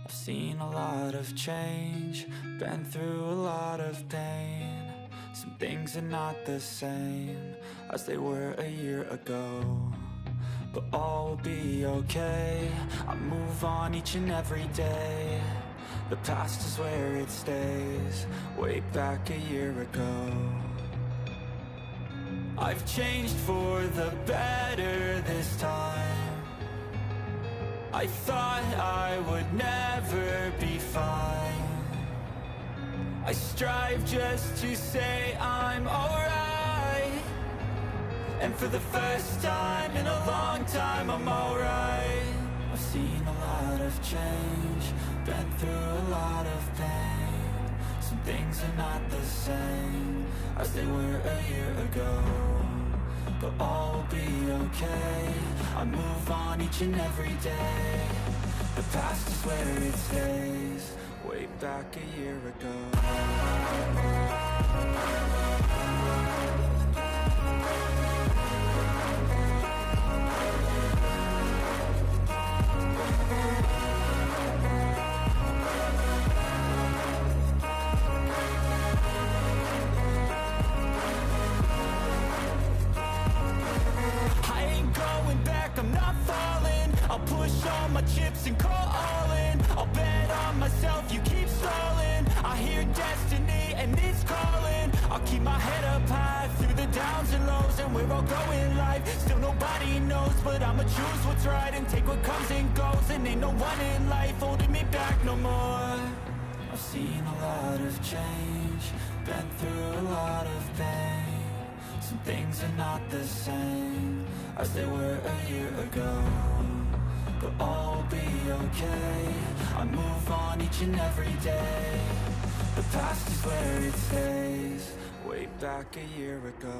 I've seen a lot of change, been through a lot of pain. Some things are not the same as they were a year ago, but all will be okay. I move on each and every day. The past is where it stays, way back a year ago. I've changed for the better this time. I thought I would never be fine. I strive just to say I'm alright, and for the first time in a long time I'm alright. I've seen a lot of change, been through a lot of pain. Some things are not the same as they were a year ago, but all will be okay. I move on each and every day. The past is where it stays, way back a year ago. I'm not falling. I'll push all my chips and call all in. I'll bet on myself, you keep stalling. I hear destiny and it's calling. I'll keep my head up high through the downs and lows, and we're all going live. Still nobody knows, but I'ma choose what's right and take what comes and goes. And ain't no one in life holding me back no more. I've seen a lot of change, been through a lot of pain. Some things are not the same as they were a year ago, but all will be okay. I move on each and every day. The past is where it stays, way back a year ago.